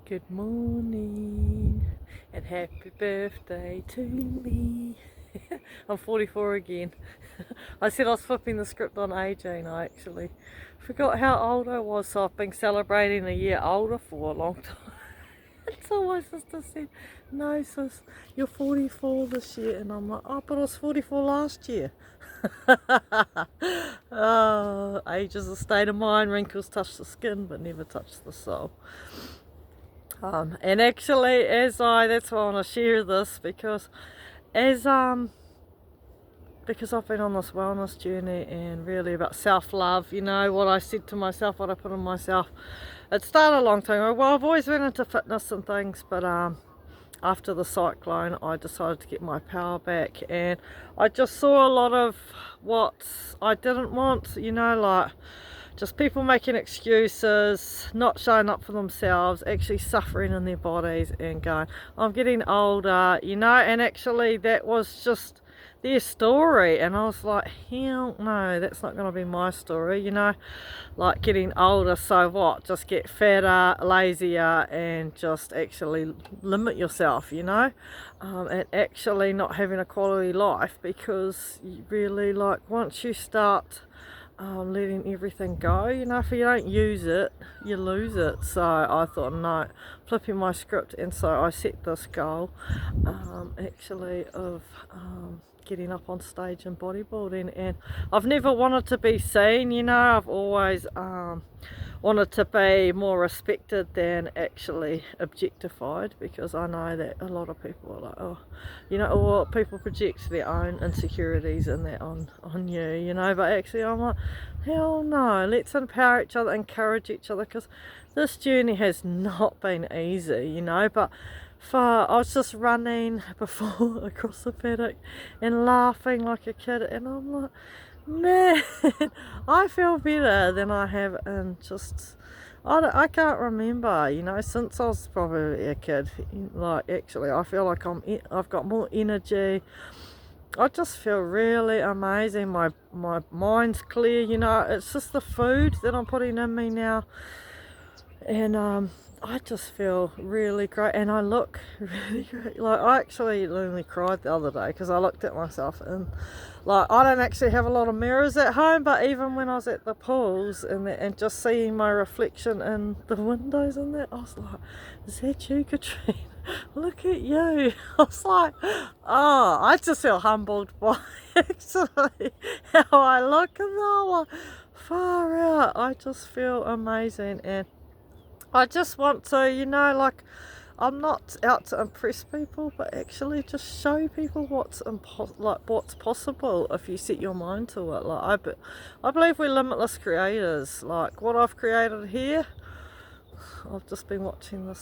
Good morning and happy birthday to me. I'm 44 again. I said I was flipping the script on AJ and I actually forgot how old I was, so I've been celebrating a year older for a long time. So my sister said, no sis, you're 44 this year, and I'm like, oh, but I was 44 last year. Oh, age is a state of mind, wrinkles touch the skin but never touch the soul. And actually, that's why I want to share this, because as because I've been on this wellness journey and really about self-love, what I said to myself, what I put on myself. It started a long time ago. Well, I've always been into fitness and things, but after the cyclone, I decided to get my power back, and I just saw a lot of what I didn't want, like just people making excuses, not showing up for themselves, actually suffering in their bodies and going, I'm getting older, and actually that was just their story. And I was like, hell no, that's not going to be my story, like getting older, so what? Just get fatter, lazier, and just actually limit yourself, and actually not having a quality life, because you really, like, once you start letting everything go, if you don't use it, you lose it. So I thought, no, flipping my script, and so I set this goal actually of getting up on stage in bodybuilding. And I've never wanted to be seen, I've always wanted to be more respected than actually objectified, because I know that a lot of people are like, or people project their own insecurities and that on you, but actually I'm like, hell no, let's empower each other, encourage each other, because this journey has not been easy, but I was just running before across the paddock and laughing like a kid, and I'm like, man, I feel better than I have in just, I can't remember, since I was probably a kid. Like, actually, I feel like I've got more energy. I just feel really amazing. My mind's clear, it's just the food that I'm putting in me now. And I just feel really great, and I look really great. Like, I actually only cried the other day because I looked at myself, and like, I don't actually have a lot of mirrors at home, but even when I was at the pools and just seeing my reflection in the windows and that, I was like, is that you, Katrine? Look at you. I was like, oh, I just feel humbled by actually how I look, and I'm like, far out. I just feel amazing, and I just want to, like, I'm not out to impress people, but actually just show people what's possible if you set your mind to it. Like, I believe we're limitless creators. Like, what I've created here, I've just been watching the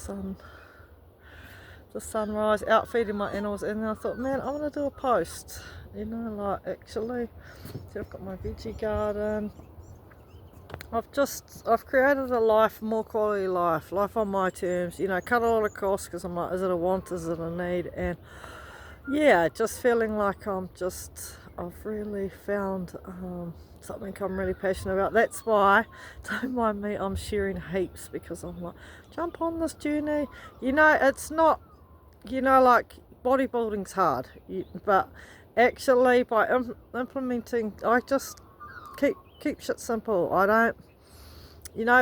sunrise, out feeding my animals, and then I thought, man, I want to do a post. Like, actually, see, I've got my veggie garden. I've created a life, more quality life on my terms, cut a lot of costs, because I'm like, is it a want, is it a need? And yeah, just feeling like I've really found something I'm really passionate about. That's why, don't mind me, I'm sharing heaps, because I'm like, jump on this journey. It's not, like, bodybuilding's hard, but actually by implementing, I just keep shit simple. I don't,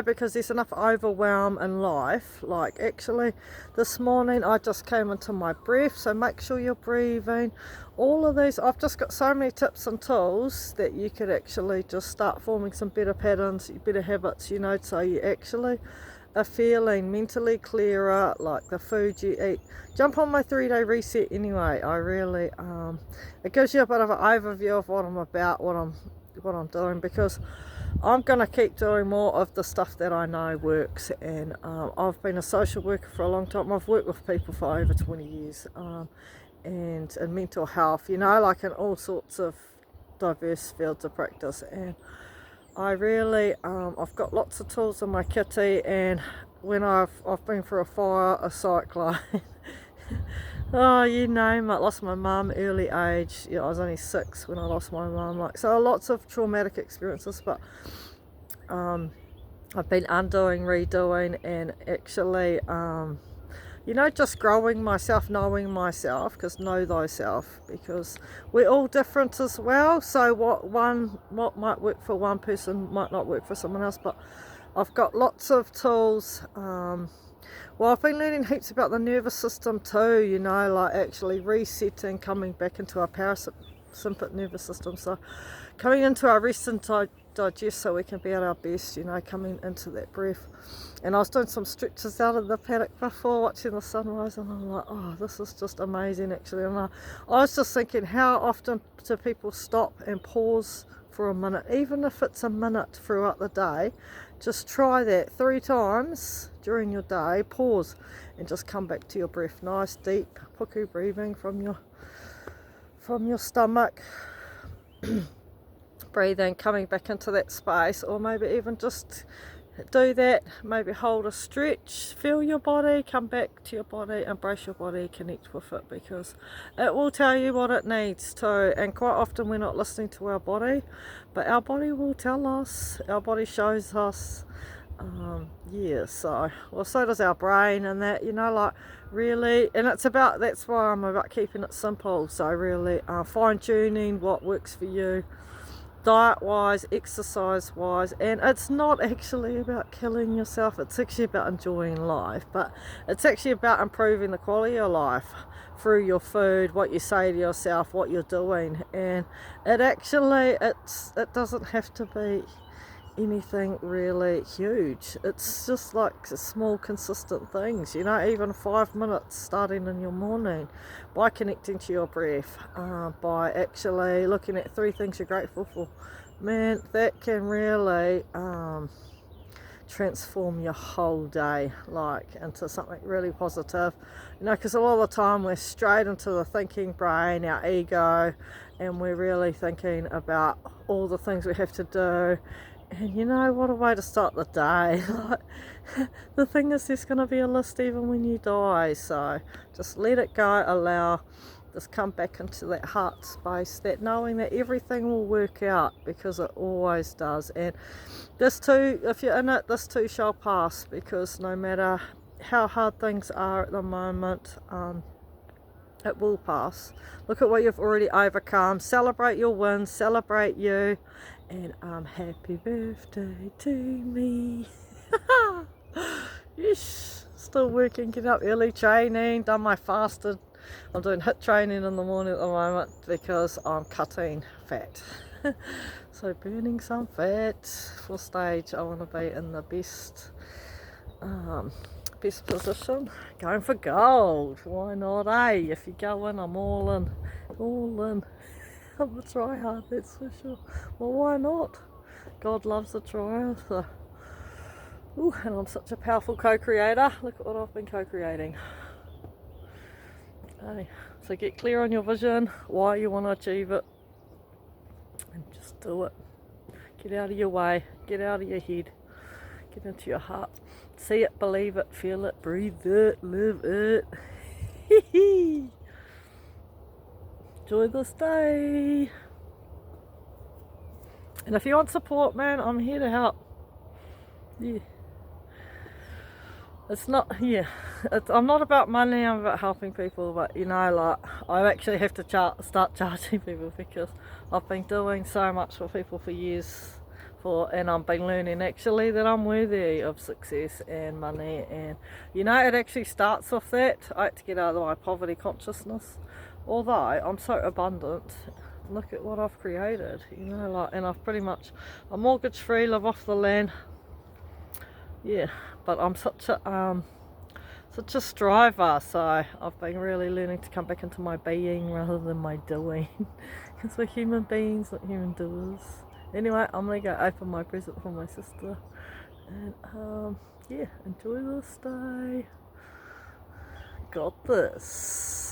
because there's enough overwhelm in life. Like, actually, this morning I just came into my breath, so make sure you're breathing. All of these, I've just got so many tips and tools that you could actually just start forming some better patterns, better habits, so you actually are feeling mentally clearer, like the food you eat. Jump on my 3-day reset anyway. I really, it gives you a bit of an overview of what I'm about, what I'm doing, because I'm going to keep doing more of the stuff that I know works. And I've been a social worker for a long time. I've worked with people for over 20 years, and in mental health, like in all sorts of diverse fields of practice. And I really, I've got lots of tools in my kitty, and when I've been through a fire, a cyclone, oh, you name it. Lost my mum early age. I was only 6 when I lost my mum. Like, so lots of traumatic experiences, but I've been undoing, redoing, and actually, you know, just growing myself, knowing myself, because know thyself, because we're all different as well. So what might work for one person might not work for someone else. But I've got lots of tools. Well, I've been learning heaps about the nervous system too, you know, like actually resetting, coming back into our parasympathetic nervous system. So coming into our rest and digest so we can be at our best, you know, coming into that breath. And I was doing some stretches out of the paddock before, watching the sunrise, and I'm like, oh, this is just amazing actually. And I was just thinking, how often do people stop and pause for a minute, even if it's a minute throughout the day? Just try that 3 times during your day, pause and just come back to your breath. Nice deep puku breathing from your stomach. Breathing, coming back into that space, or maybe even just do that, maybe hold a stretch, feel your body, come back to your body, embrace your body, connect with it, because it will tell you what it needs to. And quite often we're not listening to our body, but our body will tell us, our body shows us. Yeah, so does our brain, and that, you know, like really, and that's why I'm about keeping it simple. So really fine-tuning what works for you, diet wise, exercise wise. And it's not actually about killing yourself, it's actually about enjoying life, but it's actually about improving the quality of life through your food, what you say to yourself, what you're doing. And it doesn't have to be anything really huge. It's just like small consistent things, you know, even 5 minutes starting in your morning by connecting to your breath, by actually looking at 3 things you're grateful for. Man, that can really transform your whole day, like into something really positive, you know, because a lot of the time we're straight into the thinking brain, our ego, and we're really thinking about all the things we have to do. And you know, what a way to start the day. Like, the thing is, there's going to be a list even when you die, so just let it go, just come back into that heart space, that knowing that everything will work out, because it always does. And this too, if you're in it, this too shall pass, because no matter how hard things are at the moment, it will pass. Look at what you've already overcome. Celebrate your wins, celebrate you, and happy birthday to me. Yes, still working, get up early, training, done my fasted. I'm doing HIIT training in the morning at the moment because I'm cutting fat. So burning some fat for stage. I want to be in the best position, going for gold. Why not, eh? If you go in, I'm all in. I'm a try hard, that's for sure. Well, why not? God loves a trier. So. Ooh, and I'm such a powerful co-creator. Look at what I've been co-creating. Okay, so get clear on your vision, why you want to achieve it, and just do it. Get out of your way, get out of your head, get into your heart. See it, believe it, feel it, breathe it, live it. Enjoy this day. And if you want support, man, I'm here to help. Yeah. It's not, yeah, I'm not about money, I'm about helping people, but you know, like, I actually have to start charging people, because I've been doing so much for people for years, and I've been learning actually that I'm worthy of success and money. And you know, it actually starts off that I had to get out of my poverty consciousness. Although I'm so abundant, look at what I've created, you know, like, and I'm mortgage free, live off the land. Yeah, but I'm such a striver, so I've been really learning to come back into my being rather than my doing, because we're human beings, not human doers. Anyway, I'm gonna go open my present for my sister, and yeah, enjoy this day. Got this.